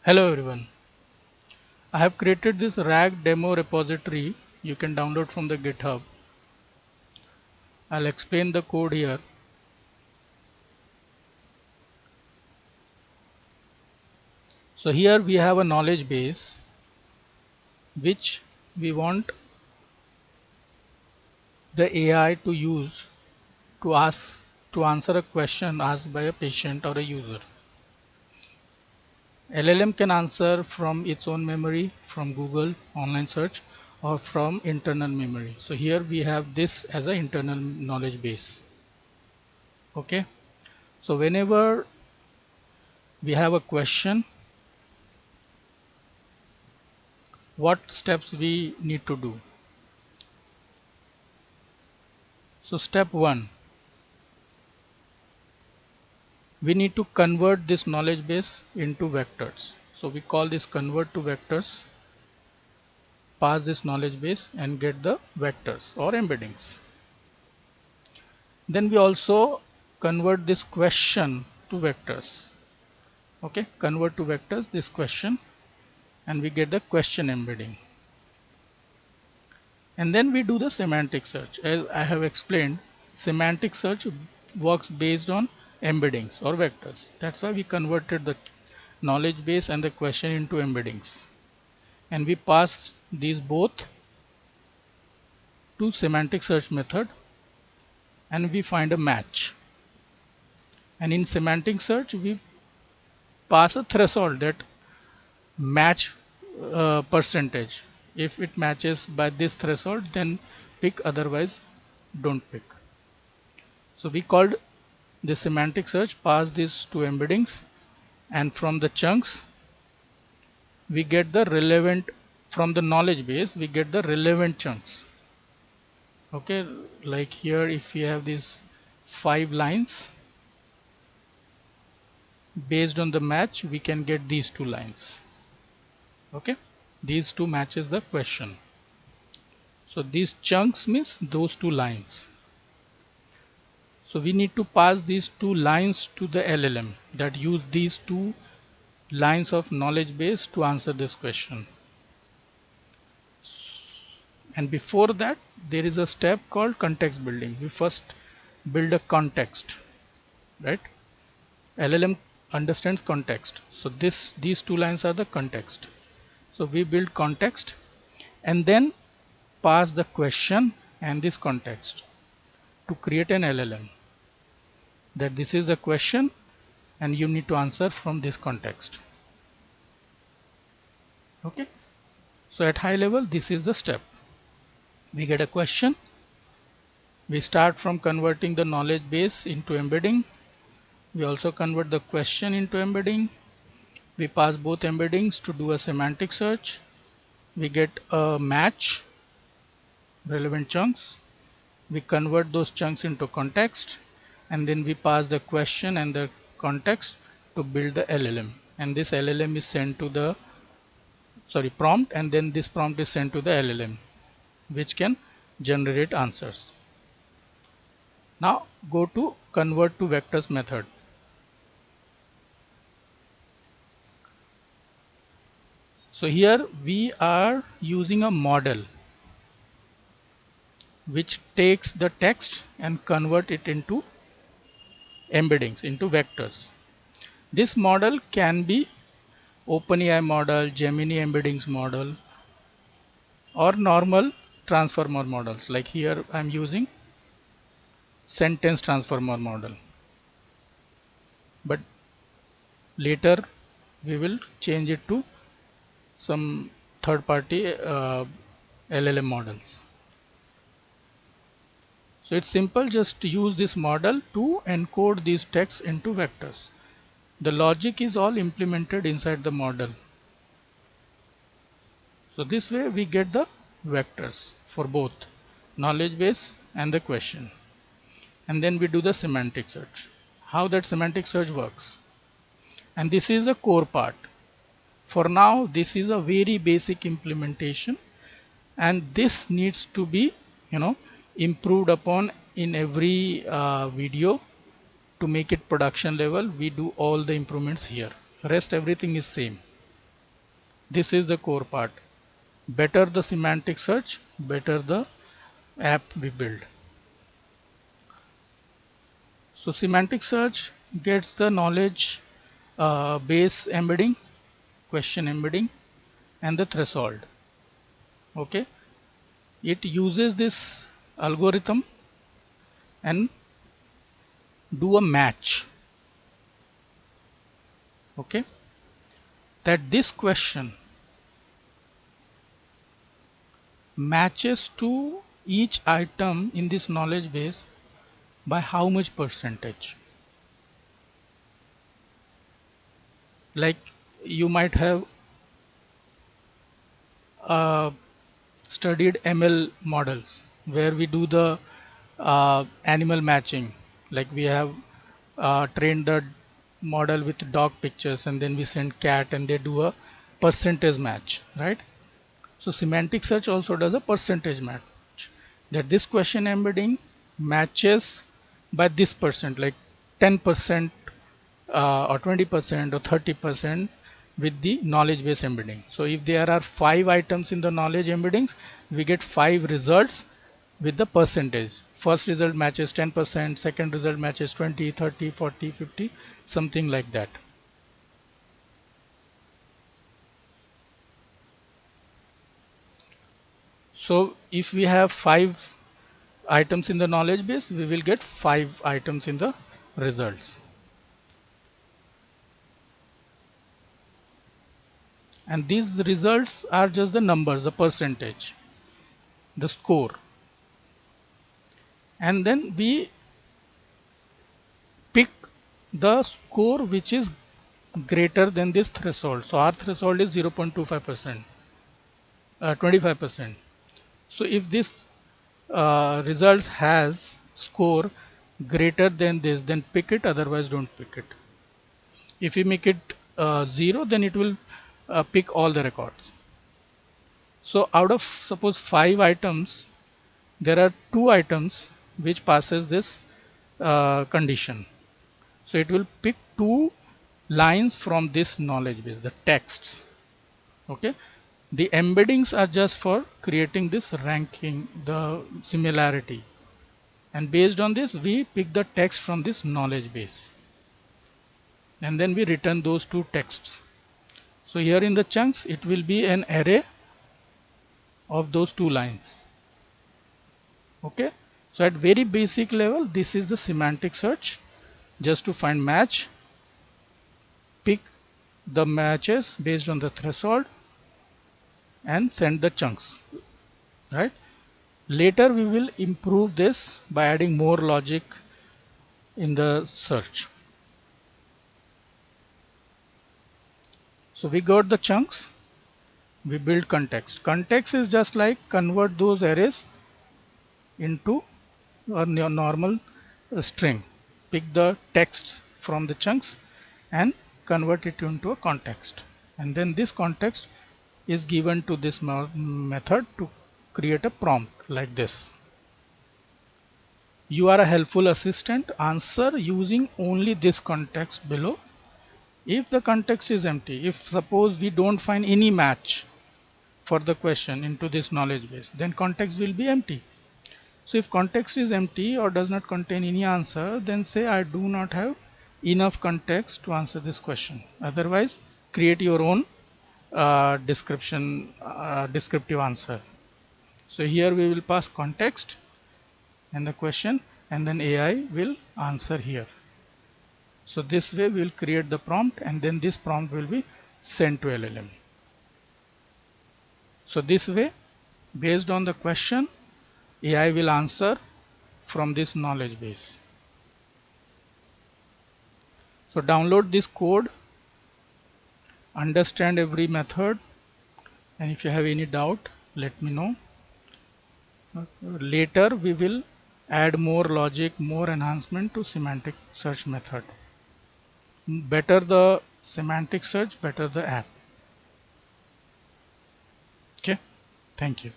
Hello everyone. I have created this RAG demo repository you can download from the GitHub. I'll explain the code here. So here we have a knowledge base which we want the AI to use to answer a question asked by a patient or a user. LLM can answer from its own memory, from Google online search, or from internal memory. So here we have this as an internal knowledge base. Okay. So whenever we have a question, what steps we need to do? So step 1, we need to convert this knowledge base into vectors. So we call this convert to vectors, pass this knowledge base and get the vectors or embeddings. Then we also convert this question to vectors. Okay, convert to vectors this question and we get the question embedding. And then we do the semantic search. As I have explained, semantic search works based on embeddings or vectors. That's why we converted the knowledge base and the question into embeddings. And we pass these both to semantic search method and we find a match. And in semantic search, we pass a threshold that match percentage. If it matches by this threshold, then pick, otherwise don't pick. So we called the semantic search, pass these two embeddings, and from the chunks we get the relevant, from the knowledge base we get the relevant chunks. Okay, like here if we have these 5 lines, based on the match we can get these 2 lines. Okay, these 2 matches the question. So these chunks means those 2 lines. So we need to pass these 2 lines to the LLM that use these 2 lines of knowledge base to answer this question. And before that there is a step called context building. We first build a context, right? LLM understands context. So these 2 lines are the context. So we build context and then pass the question and this context to create an LLM, that this is the question and you need to answer from this context. Okay, so at high level this is the step. We get a question, we start from converting the knowledge base into embedding, we also convert the question into embedding, we pass both embeddings to do a semantic search, we get a match, relevant chunks, we convert those chunks into context, and then we pass the question and the context to build the LLM, and this LLM is sent to the prompt, and then this prompt is sent to the LLM which can generate answers. Now go to convert to vectors method. So here we are using a model which takes the text and convert it into embeddings, into vectors. This model can be OpenAI model, Gemini embeddings model, or normal transformer models. Like here I'm using sentence transformer model, but later we will change it to some third-party LLM models. So it's simple, just use this model to encode these texts into vectors. The logic is all implemented inside the model. So this way we get the vectors for both knowledge base and the question. And then we do the semantic search. How that semantic search works. And this is the core part. For now, this is a very basic implementation, and this needs to be, improved upon in every video to make it production level. We do all the improvements here. Rest everything is same. This is the core part. Better the semantic search, better the app we build. So semantic search gets the knowledge base embedding, question embedding, and the threshold. Okay, it uses this algorithm and do a match. Okay, that this question matches to each item in this knowledge base by how much percentage. Like you might have studied ML models where we do the animal matching. Like we have trained the model with dog pictures and then we send cat and they do a percentage match, right? So semantic search also does a percentage match, that this question embedding matches by this percent, like 10% or 20% or 30% with the knowledge base embedding. So if there are 5 items in the knowledge embeddings, we get 5 results with the percentage. First result matches 10%, second result matches 20, 30, 40, 50, something like that. So if we have 5 items in the knowledge base, we will get 5 items in the results. And these results are just the numbers, the percentage, the score. And then we pick the score which is greater than this threshold. So our threshold is 0.25%, 25%. So if this results has score greater than this, then pick it, otherwise don't pick it. If you make it 0, then it will pick all the records. So out of suppose 5 items, there are 2 items which passes this condition. So it will pick 2 lines from this knowledge base, the texts. Okay, the embeddings are just for creating this ranking, the similarity, and based on this we pick the text from this knowledge base and then we return those 2 texts. So here in the chunks it will be an array of those 2 lines. Okay, so at very basic level this is the semantic search, just to find match, pick the matches based on the threshold and send the chunks, right? Later we will improve this by adding more logic in the search. So we got the chunks, we build context. Context is just like convert those arrays into a normal string. Pick the texts from the chunks and convert it into a context. And then this context is given to this method to create a prompt like this. You are a helpful assistant. Answer using only this context below. If the context is empty, if suppose we don't find any match for the question into this knowledge base, then context will be empty. So if context is empty or does not contain any answer, then say I do not have enough context to answer this question. Otherwise, create your own descriptive answer. So here we will pass context and the question, and then AI will answer here. So this way we will create the prompt, and then this prompt will be sent to LLM. So this way, based on the question, AI will answer from this knowledge base. So download this code, understand every method, and if you have any doubt, let me know. Later we will add more logic, more enhancement to semantic search method. Better the semantic search, better the app. Okay, thank you.